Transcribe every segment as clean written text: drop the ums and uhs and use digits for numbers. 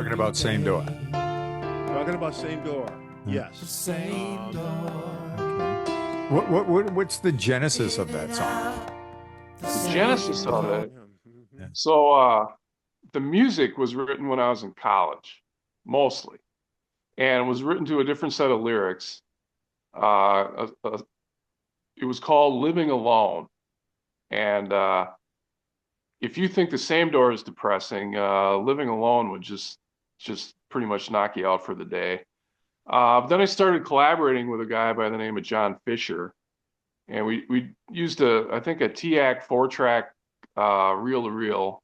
talking about Same Door. Talking about Same Door. Yes. Same door. What's the genesis of that song? The genesis of it. Yeah. So the music was written when I was in college, mostly, and it was written to a different set of lyrics. It was called "Living Alone," and if you think the Same Door is depressing, "Living Alone" would just pretty much knock you out for the day. Then I started collaborating with a guy by the name of John Fisher, and we used I think a TAC 4-track reel-to-reel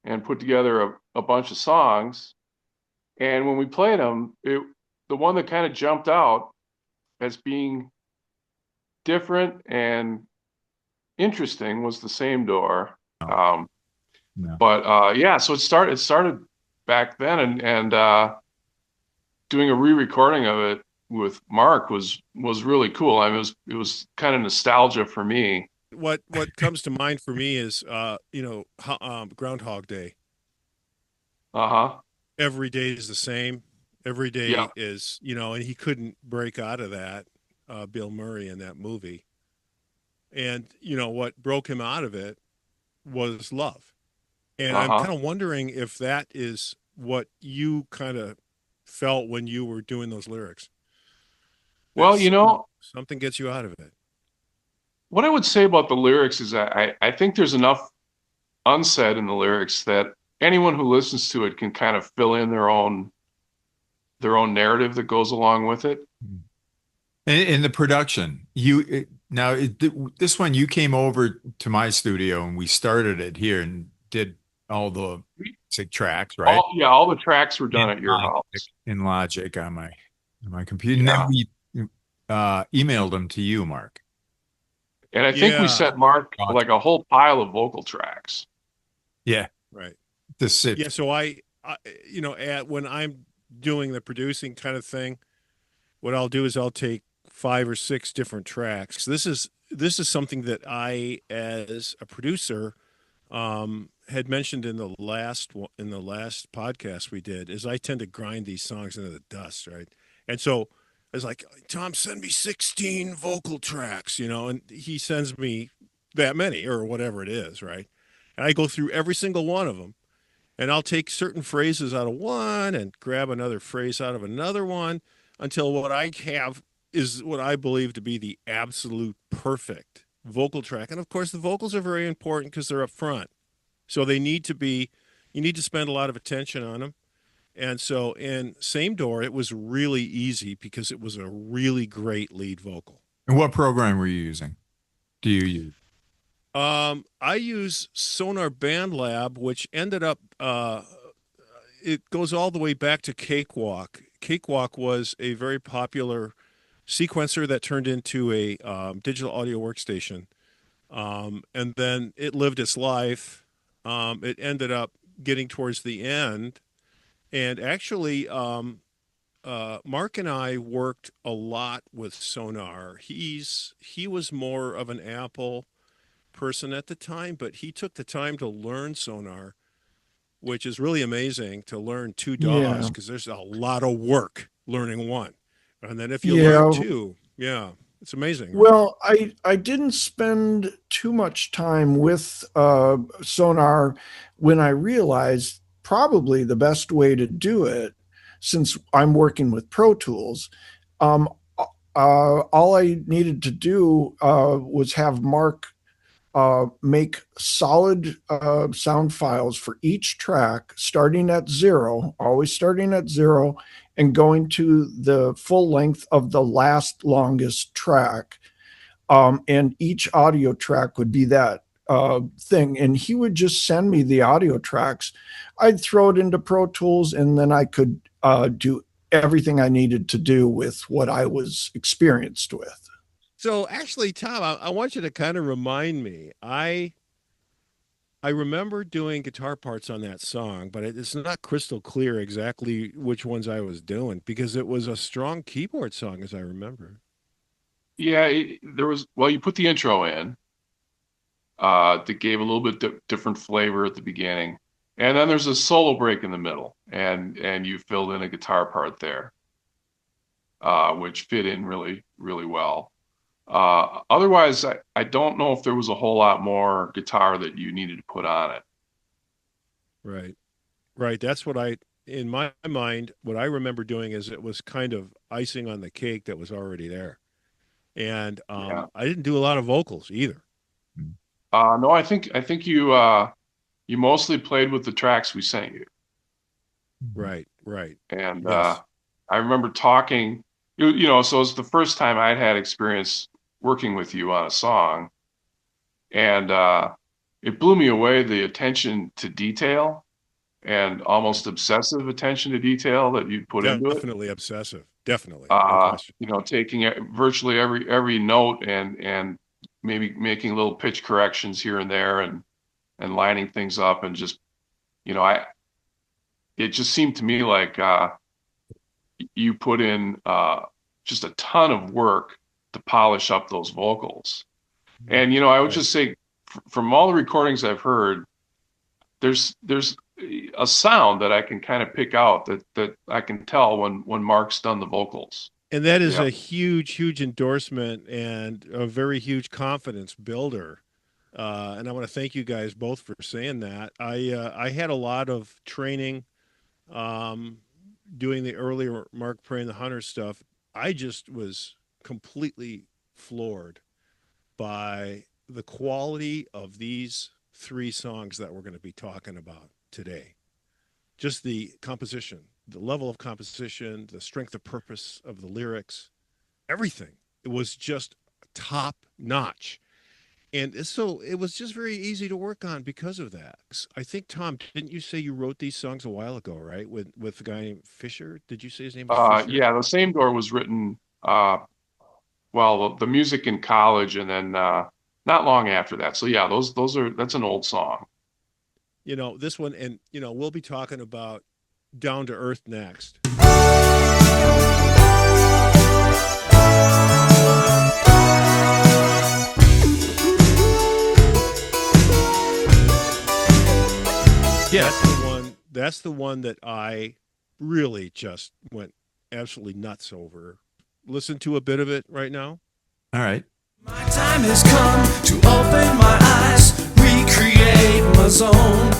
and put together a bunch of songs. And when we played them, the one that kind of jumped out as being different and interesting was the Same Door. No. But yeah, so it started back then, and doing a re-recording of it with Mark was really cool. I mean, it was kind of nostalgia for me. What comes to mind for me is Groundhog Day. Uh-huh. Every day is the same. Every day Yeah. is, and he couldn't break out of that, Bill Murray in that movie. And, what broke him out of it was love. And I'm Uh-huh. kind of wondering if that is what you kind of felt when you were doing those lyrics. Well, Something gets you out of it. what I would say about the lyrics is I think there's enough unsaid in the lyrics that anyone who listens to it can kind of fill in their own narrative that goes along with it. In the production, this one you came over to my studio and we started it here and did all the basic tracks, right? All the tracks were done at your house. In Logic on my computer. Yeah. And then we emailed them to you, Mark. And I think we Yeah. sent Mark like a whole pile of vocal tracks. Yeah. Right. Yeah. So I when I'm doing the producing kind of thing, what I'll do is I'll take 5 or 6 different tracks. This is something that I, as a producer, had mentioned in the last podcast we did, is I tend to grind these songs into the dust, right? And so I was like, Tom, send me 16 vocal tracks, and he sends me that many or whatever it is, right? And I go through every single one of them, and I'll take certain phrases out of one and grab another phrase out of another one until what I have is what I believe to be the absolute perfect vocal track. And of course, the vocals are very important because they're up front. So you need to spend a lot of attention on them. And so in Same Door, it was really easy because it was a really great lead vocal. And what program were you using? Do you use? I use Sonar Band Lab, which ended up, it goes all the way back to Cakewalk. Cakewalk was a very popular sequencer that turned into a digital audio workstation. And then it lived its life. It ended up getting towards the end. And actually, Mark and I worked a lot with Sonar. He was more of an Apple person at the time, but he took the time to learn Sonar, which is really amazing to learn 2 DAWs because there's a lot of work learning one. And then if you learn 2, it's amazing. Well, I didn't spend too much time with Sonar when I realized probably the best way to do it, since I'm working with Pro Tools, all I needed to do was have Mark make solid sound files for each track, starting at 0, always starting at 0, and going to the full length of the last longest track. And each audio track would be that thing. And he would just send me the audio tracks. I'd throw it into Pro Tools, and then I could do everything I needed to do with what I was experienced with. So actually, Tom, I want you to kind of remind me. I remember doing guitar parts on that song, but it's not crystal clear exactly which ones I was doing because it was a strong keyboard song, as I remember. Yeah, you put the intro in that gave a little bit different flavor at the beginning. And then there's a solo break in the middle, and you filled in a guitar part there, which fit in really, really well. Otherwise, I don't know if there was a whole lot more guitar that you needed to put on it. Right. Right. That's what in my mind, what I remember doing is it was kind of icing on the cake that was already there. And Yeah. I didn't do a lot of vocals either. No, I think you mostly played with the tracks we sent you. Right. Right. And Yes. I remember talking, so it's the first time I'd had experience working with you on a song. And it blew me away, the attention to detail and almost obsessive attention to detail that you put into it. Definitely obsessive. Definitely. No question. Taking virtually every note and maybe making little pitch corrections here and there and lining things up, and just, it just seemed to me like you put in just a ton of work to polish up those vocals. And, I would just say, from all the recordings I've heard, there's a sound that I can kind of pick out, that I can tell when Mark's done the vocals. And that is a huge, huge endorsement and a very huge confidence builder. And I want to thank you guys both for saying that. I had a lot of training doing the earlier Mark Praying the Hunter stuff. I just was completely floored by the quality of these 3 songs that we're going to be talking about today. Just the composition, the level of composition, the strength of purpose of the lyrics, everything. It was just top notch. And so it was just very easy to work on because of that. I think, Tom, didn't you say you wrote these songs a while ago, right? With the guy named Fisher? Did you say his name was Fisher? Yeah, The Same Door was written, the music in college, and then not long after that. So yeah, that's an old song. This one, and we'll be talking about Down to Earth next. Yeah, that's the one that I really just went absolutely nuts over. Listen to a bit of it right now. All right. My time has come to open my eyes, recreate my zone.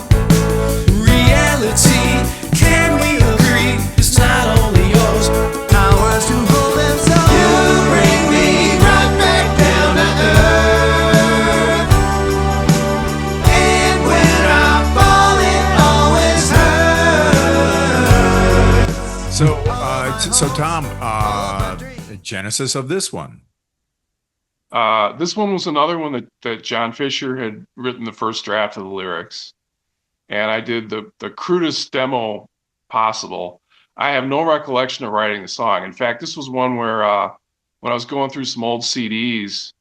Reality, can we agree, is not only yours, ours to hold and so. You bring me right back down to earth, and when I fall it always hurts. So Tom, genesis of this one. This one was another one that John Fisher had written the first draft of the lyrics, and I did the crudest demo possible. I have no recollection of writing the song. In fact, this was one where when I was going through some old CDs,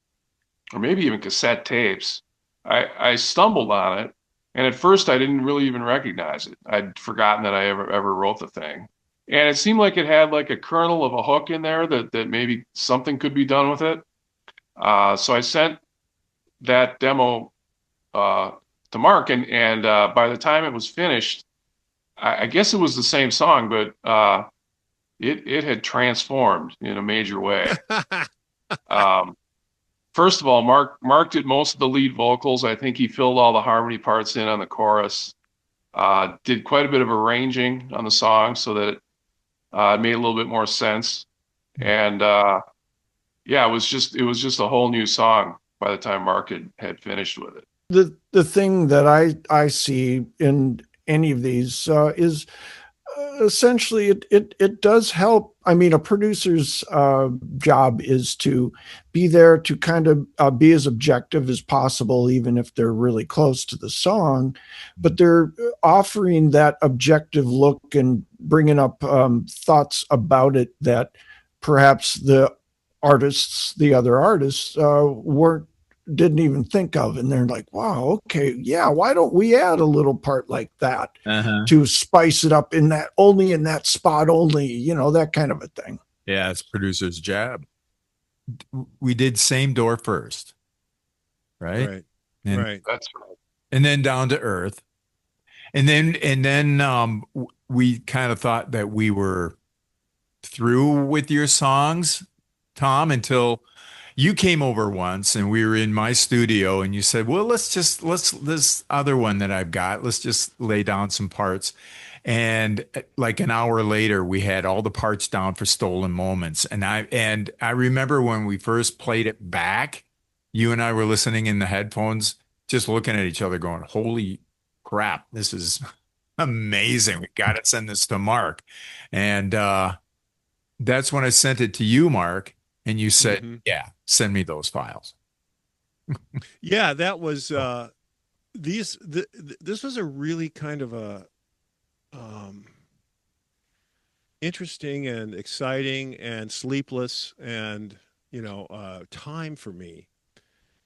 or maybe even cassette tapes, I stumbled on it, and at first I didn't really even recognize it. I'd forgotten that I ever wrote the thing. And it seemed like it had like a kernel of a hook in there that maybe something could be done with it. So I sent that demo to Mark, and by the time it was finished, I guess it was the same song, but it had transformed in a major way. First of all, Mark did most of the lead vocals. I think he filled all the harmony parts in on the chorus. Did quite a bit of arranging on the song so that it made a little bit more sense. And yeah, it was just a whole new song by the time Mark had finished with it. The thing that I see in any of these is essentially it does help. I mean, a producer's job is to be there to kind of be as objective as possible, even if they're really close to the song, but they're offering that objective look and bringing up thoughts about it that perhaps the other artists didn't even think of. And they're like, wow, okay, yeah, why don't we add a little part like that to spice it up only in that spot only, that kind of a thing. Yeah, it's producer's job. We did Same Door first, right? Right. And, Right. That's right. And then Down to Earth. And then we kind of thought that we were through with your songs, Tom, until you came over once and we were in my studio and you said, well, let's this other one that I've got, let's just lay down some parts. And like an hour later, we had all the parts down for Stolen Moments. And I remember when we first played it back, you and I were listening in the headphones, just looking at each other going, holy crap, this is amazing. We got to send this to Mark. And that's when I sent it to you, Mark, and you said, yeah, send me those files. Yeah, that was this was a really kind of a interesting and exciting and sleepless and time for me.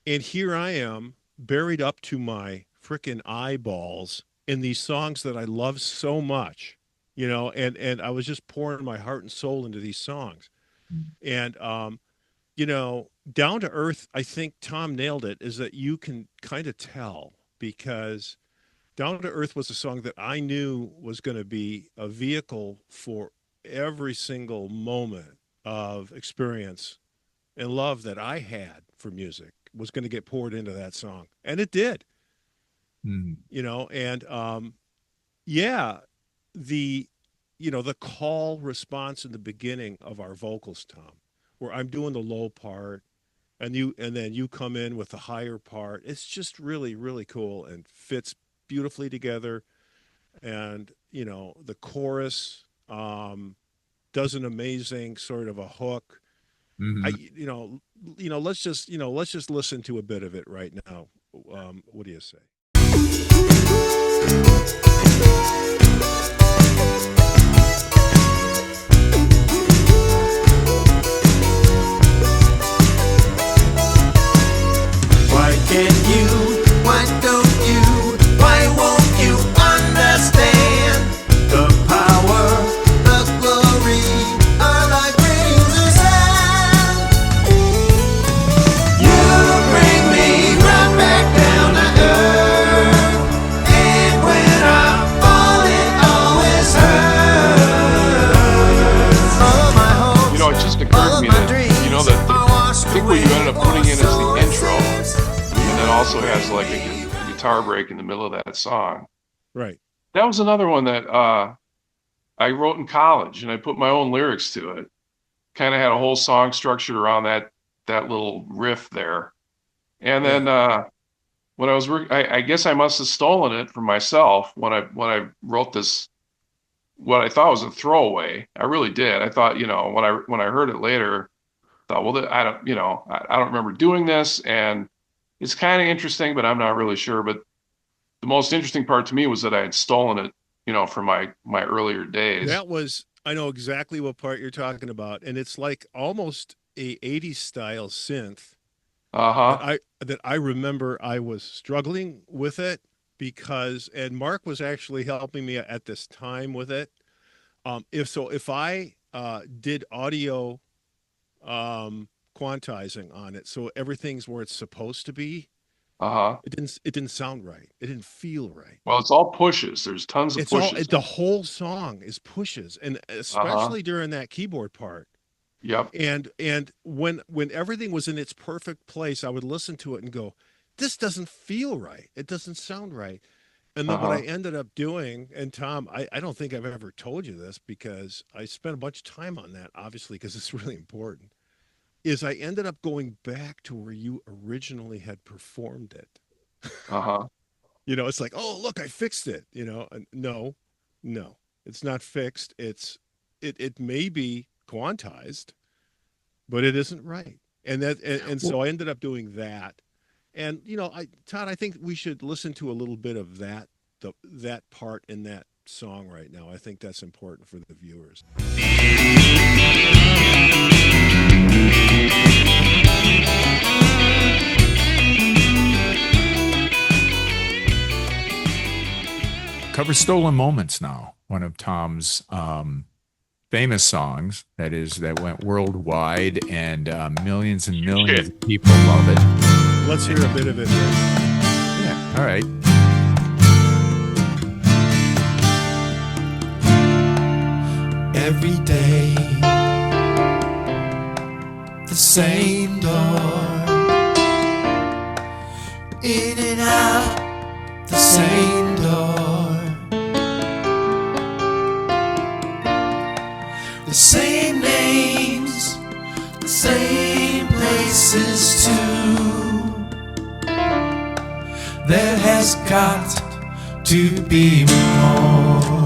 And here I am, buried up to my frickin' eyeballs in these songs that I love so much, and I was just pouring my heart and soul into these songs. And Down to Earth, I think Tom nailed it, is that you can kind of tell, because Down to Earth was a song that I knew was going to be a vehicle for every single moment of experience and love that I had for music was going to get poured into that song. And it did. And yeah, the call response in the beginning of our vocals, Tom, where I'm doing the low part and then you come in with the higher part. It's just really, really cool and fits beautifully together. And, the chorus does an amazing sort of a hook. Let's just listen to a bit of it right now. What do you say? Why can't you? Why don't you? Why won't you understand the power, the glory are like rings of sand? You bring me right back down to earth, and when I fall it always hurts. All my hopes, It just occurred to me that, I think what you ended up putting in is the intro, and then also has like a guitar break in the middle of that song. Right. That was another one that I wrote in college, and I put my own lyrics to it. Kind of had a whole song structured around that little riff there. And then when I was I guess I must have stolen it from myself when I wrote this, what I thought was a throwaway. I really did. I thought, when I heard it later, I thought, well, I don't remember doing this, and it's kind of interesting, but I'm not really sure. But the most interesting part to me was that I had stolen it, from my earlier days. I know exactly what part you're talking about, and it's like almost a 80s style synth. That I remember I was struggling with it and Mark was actually helping me at this time with it. If I did audio quantizing on it, so everything's where it's supposed to be, it didn't sound right. It didn't feel right. Well, it's all pushes. There's tons of pushes. The whole song is pushes, and especially during that keyboard part. Yep. And when everything was in its perfect place, I would listen to it and go, this doesn't feel right. It doesn't sound right. And then what I ended up doing, and Tom, I don't think I've ever told you this because I spent a bunch of time on that, obviously, because it's really important, is I ended up going back to where you originally had performed it. It's like, oh, look, I fixed it. And no, it's not fixed. It may be quantized, but it isn't right. And so I ended up doing that. And Todd, I think we should listen to a little bit of that part in that song right now. I think that's important for the viewers. Cover Stolen Moments now, one of Tom's famous songs that went worldwide, and millions and millions of people love it. Let's hear a bit of it. Yeah, all right. every day. The same door, in and out, the same door. The same names, the same places too. There has got to be more.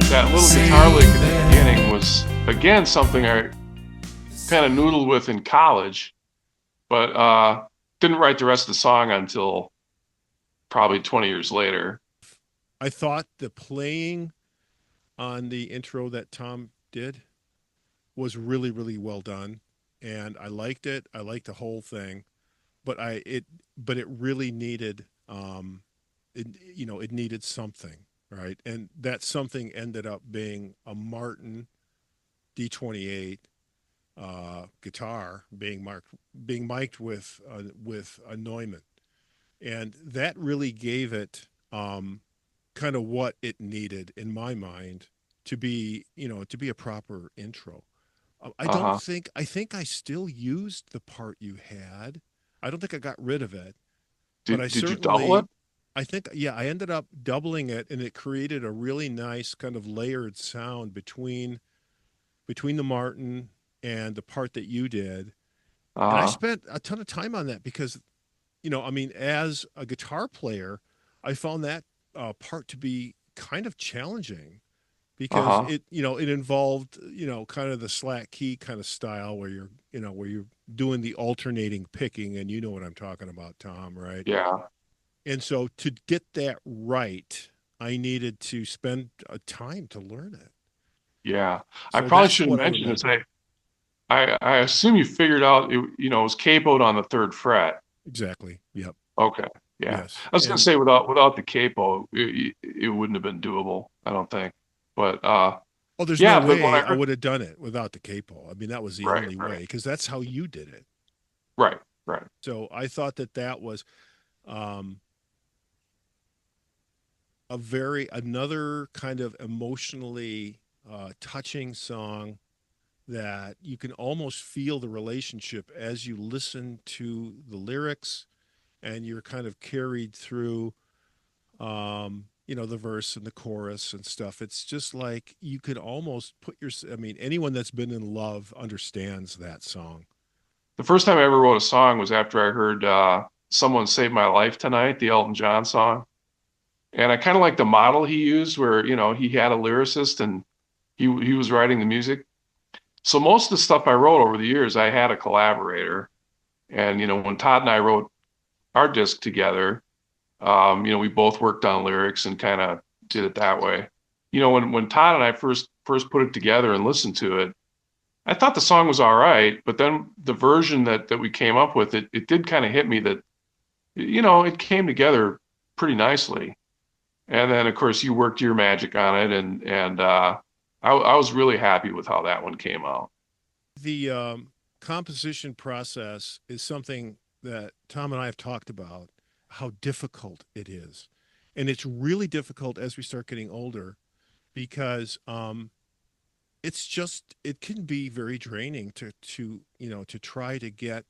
That little guitar lick at the beginning was, again, something I kind of noodled with in college, but didn't write the rest of the song until probably 20 years later. I thought the playing on the intro that Tom did was really, really well done, and I liked it. I liked the whole thing, but it really needed, it needed something. Right. And that something ended up being a Martin D28 guitar being mic'd with a Neumann. And that really gave it kind of what it needed in my mind to be a proper intro. I think I still used the part you had. I don't think I got rid of it, but I Did you double it? I think, yeah, I ended up doubling it, and it created a really nice kind of layered sound between the Martin and the part that you did. And I spent a ton of time on that because, as a guitar player, I found that part to be kind of challenging because it involved, kind of the slack key kind of style where you're doing the alternating picking, and you know what I'm talking about, Tom, right? Yeah. And so to get that right, I needed to spend a time to learn it. Yeah. I So probably that's should have what I mentioned this. remember. I assume you figured out it was capoed on the third fret. Exactly. Yep. Okay. Yeah. Yes. I was going to say without the capo, it wouldn't have been doable, I don't think. But Oh, there's no yeah, but when way I I heard, would have done it without the capo. I mean, that was the right, only right, way because that's how you did it. right, right. So I thought that was um, another kind of emotionally touching song that you can almost feel the relationship as you listen to the lyrics and you're kind of carried through the verse and the chorus and stuff. It's just like you could almost anyone that's been in love understands that song. The first time I ever wrote a song was after I heard Someone Saved My Life Tonight, the Elton John song. And I kind of like the model he used where, he had a lyricist and he was writing the music. So most of the stuff I wrote over the years, I had a collaborator. And, when Todd and I wrote our disc together, we both worked on lyrics and kind of did it that way. When Todd and I first put it together and listened to it, I thought the song was all right, but then the version that we came up with, it did kind of hit me that, it came together pretty nicely. And then, of course, you worked your magic on it, and I was really happy with how that one came out. The composition process is something that Tom and I have talked about, how difficult it is. And it's really difficult as we start getting older because it can be very draining to try to get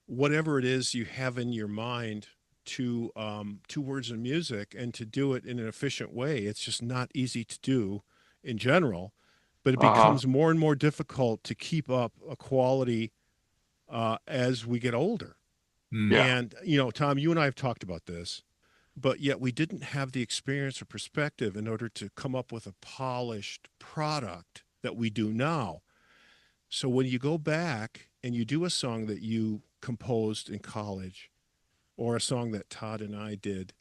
whatever it is you have in your mind to words and music and to do it in an efficient way. It's just not easy to do in general, but it Uh-huh. becomes more and more difficult to keep up a quality as we get older. Mm. Yeah. And, Tom, you and I have talked about this, but yet we didn't have the experience or perspective in order to come up with a polished product that we do now. So when you go back and you do a song that you composed in college or a song that Todd and I did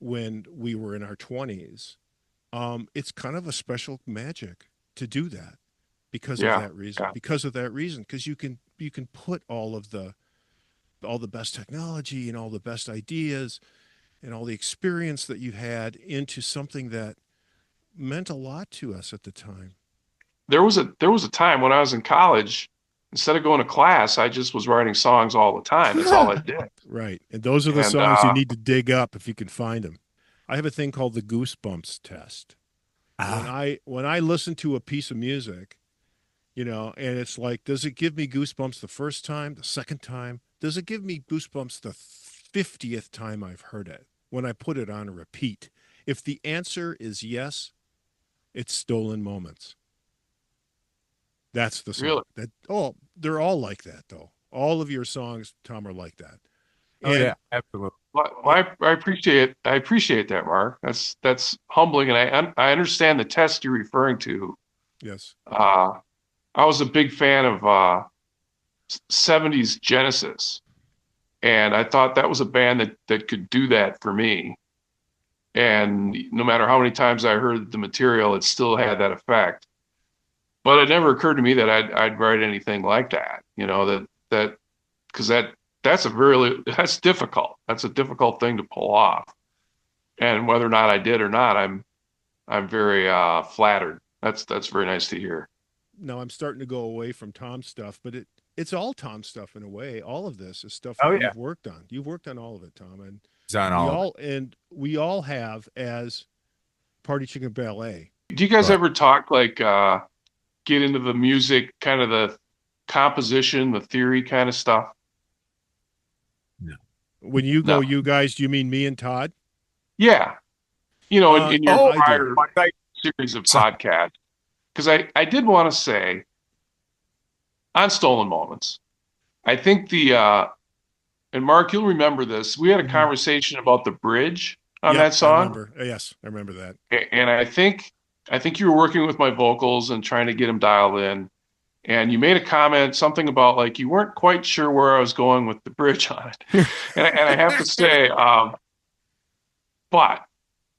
when we were in our 20s, it's kind of a special magic to do that because of Yeah. that reason. Yeah. Because you can put all the best technology and all the best ideas and all the experience that you had into something that meant a lot to us at the time. There was a time when I was in college, instead of going to class, I just was writing songs all the time. That's all I did. Right. And those are the And songs you need to dig up if you can find them. I have a thing called the goosebumps test. Ah, When I listen to a piece of music, and it's like, does it give me goosebumps the first time, the second time? Does it give me goosebumps the 50th time I've heard it when I put it on a repeat? If the answer is yes, it's stolen moments. That's the song. really, They're all like that though. All of your songs, Tom, are like that. oh And yeah, absolutely. I appreciate that, Mark. That's humbling, and I understand the test you're referring to. yes, Uh, I was a big fan of 70s Genesis, and I thought that was a band that could do that for me. And no matter how many times I heard the material, it still had that effect. But it never occurred to me that I'd write anything like that. Because that's difficult. That's a difficult thing to pull off. And whether or not I did or not, I'm very flattered. That's very nice to hear. now I'm starting to go away from Tom's stuff, but it's all Tom's stuff in a way. All of this is stuff Oh that yeah, you've worked on. You've worked on all of it, Tom, and it's on all of it. we all have as Party Chicken Ballet. Do you guys Right. ever talk like get into the music, kind of the composition, the theory kind of stuff? No. When you go, No. you guys, do you mean me and Todd? Yeah. In your Yeah, I do. prior series of podcasts, because I did want to say on Stolen Moments, I think and Mark, you'll remember this. We had a Mhm. conversation about the bridge on Yep, that I song. remember. Yes, I remember that. And I think you were working with my vocals and trying to get them dialed in. And you made a comment, something about like you weren't quite sure where I was going with the bridge on it. And I have to say, but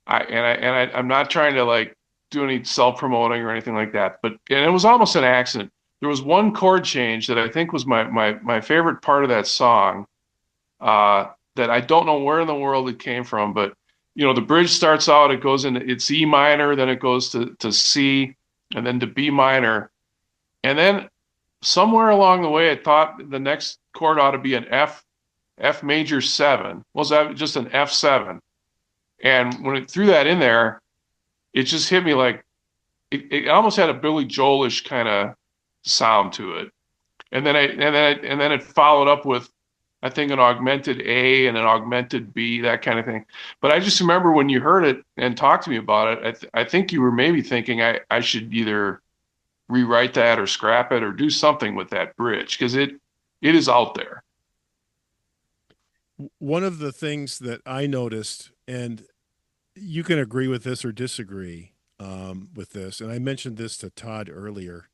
I'm not trying to like do any self-promoting or anything like that. And it was almost an accident. There was one chord change that I think was my favorite part of that song. That I don't know where in the world it came from, but the bridge starts out, it's E minor, then it goes to C, and then to B minor, and then somewhere along the way, I thought the next chord ought to be an F major seven. Was that just an F7? And when it threw that in there, it just hit me like it almost had a Billy Joelish kind of sound to it. And then it followed up with, I think, an augmented A and an augmented B, that kind of thing. But I just remember when you heard it and talked to me about it, I think you were maybe thinking I should either rewrite that or scrap it or do something with that bridge because it is out there. One of the things that I noticed, and you can agree with this or disagree with this, and I mentioned this to Todd earlier,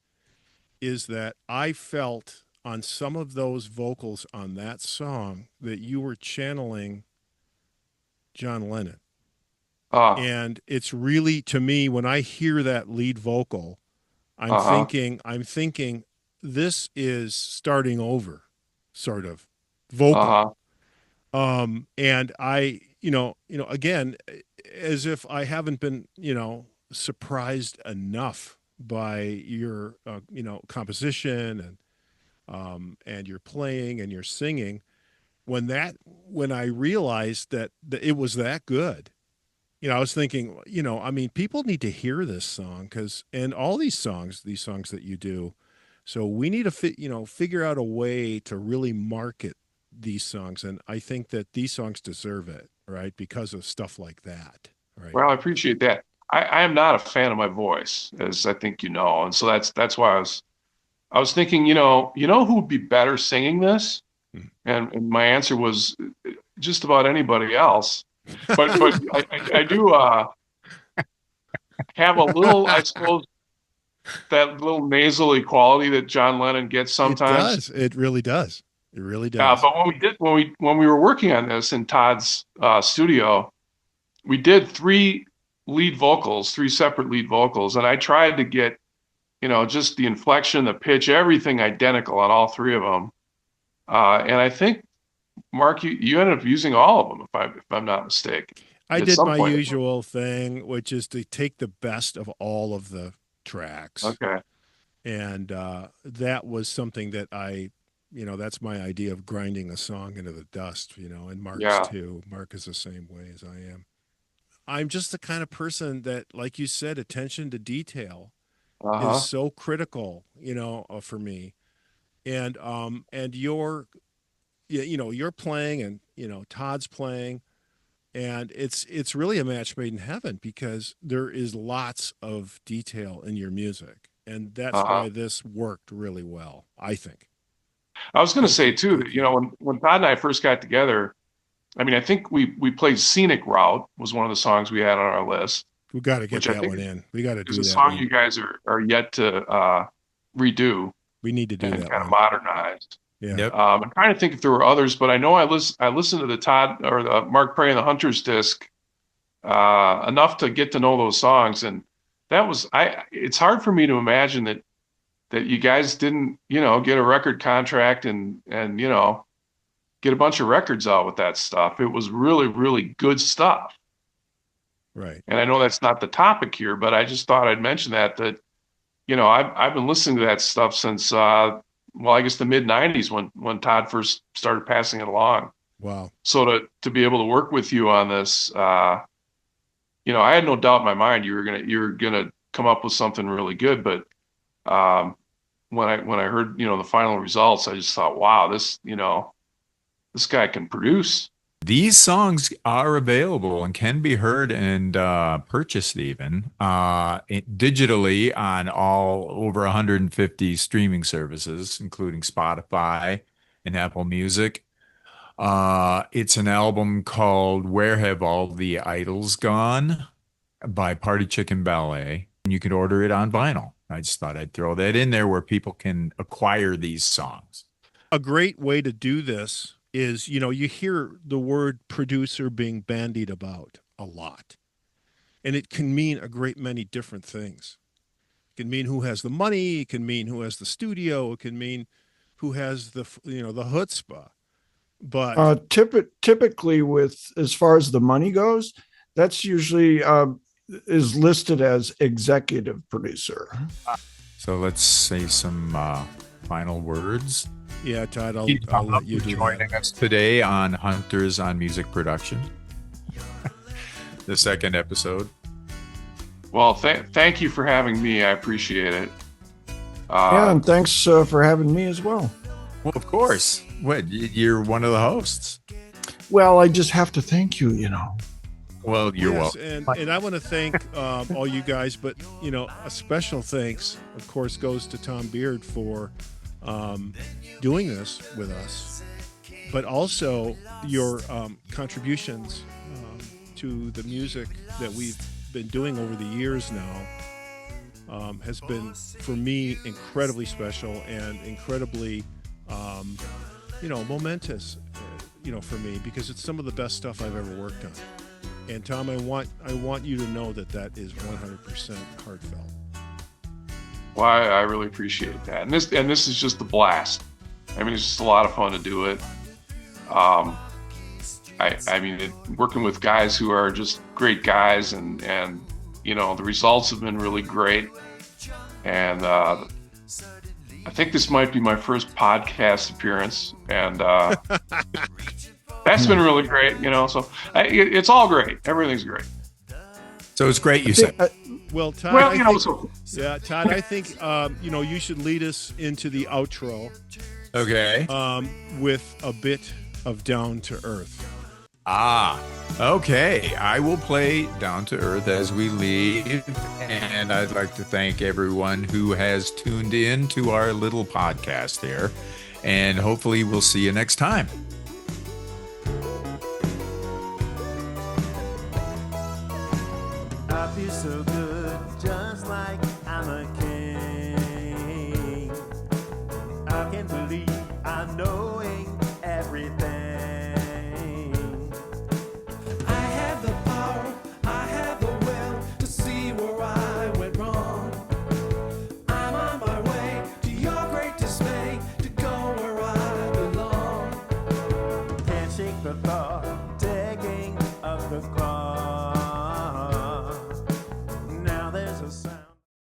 is that I felt on some of those vocals on that song that you were channeling John Lennon. Uh, And it's really, to me, when I hear that lead vocal, uh-huh, I'm thinking this is starting over, sort of vocal. uh-huh, And again, as if I haven't been, surprised enough by your, composition and your playing and your singing. When I realized that it was that good, I was thinking, I mean, people need to hear this song and all these songs that you do. So we need to figure out a way to really market these songs. And I think that these songs deserve it, right? Because of stuff like that, right? well, I appreciate that. I am not a fan of my voice, as I think you know, and so that's why I was thinking, who would be better singing this? Mhm. And my answer was just about anybody else. But I do have a little, I suppose, that little nasally quality that John Lennon gets It sometimes. does. It really does. It really does. But when we were working on this in Todd's studio, we did three separate lead vocals, and I tried to get just the inflection, the pitch, everything identical on all three of them. And I think, Mark, you ended up using all of them, if I'm not mistaken, I at did some my point. usual thing, which is to take the best of all of the tracks Okay. And that was something that that's my idea of grinding a song into the dust, and Mark's Yeah. too. Mark is the same way as I am. I'm just the kind of person that, like you said, attention to detail is Uh-huh. so critical, for me. And you're playing, and Todd's playing, and it's really a match made in heaven because there is lots of detail in your music, and that's Uh-huh. why this worked really well, I think. I was going to Thank say you, too that, thank you. when Todd and I first got together, I mean, I think we played Scenic Route was one of the songs we had on our list, We got to get which I that think one in. We got to is do a that song one. you guys are yet to redo We need to do and that kind of one. modernize. Yeah. Yep. I'm trying to think if there were others, but I know I listened to the Todd or the Mark Prey and the Hunters disc enough to get to know those songs, and it's hard for me to imagine that you guys didn't, get a record contract and get a bunch of records out with that stuff. It was really, really good stuff. Right. And I know that's not the topic here, but I just thought I'd mention that I've been listening to that stuff since I guess the mid '90s when Todd first started passing it along. Wow. So to be able to work with you on this, I had no doubt in my mind you were gonna come up with something really good. But when I heard the final results, I just thought, wow, this guy can produce. These songs are available and can be heard and purchased even digitally on all over 150 streaming services, including Spotify and Apple Music. It's an album called Where Have All the Idols Gone by Party Chicken Ballet. And you can order it on vinyl. I just thought I'd throw that in there where people can acquire these songs. A great way to do this is, you hear the word producer being bandied about a lot, and it can mean a great many different things. It can mean who has the money. It can mean who has the studio. It can mean who has the chutzpah. But Typically, with as far as the money goes, that's usually is listed as executive producer. So let's say some final words. yeah, Todd, I'll Tom, let you for do joining that. us today on Hunters on Music Production, the second episode. Well, thank you for having me. I appreciate it. Yeah, and thanks for having me as well. Well, of course. What? You're one of the hosts. Well, I just have to thank you, Well, you're Yes, welcome. and I want to thank all you guys, but a special thanks, of course, goes to Tom Beard for doing this with us, but also your contributions to the music that we've been doing over the years now has been, for me, incredibly special and incredibly, momentous, for me, because it's some of the best stuff I've ever worked on. And Tom, I want you to know that is 100% heartfelt. Well, I really appreciate that, and this is just a blast. I mean, it's just a lot of fun to do it. I mean, working with guys who are just great guys, and the results have been really great. And I think this might be my first podcast appearance, and that's been really great. So it's all great. Everything's great. So it's great you said. Well, Todd, Well, I think, so yeah, Todd, I think you should lead us into the outro Okay. with a bit of Down to Earth. Okay. I will play Down to Earth as we leave. And I'd like to thank everyone who has tuned in to our little podcast here. And hopefully we'll see you next time. I feel so good.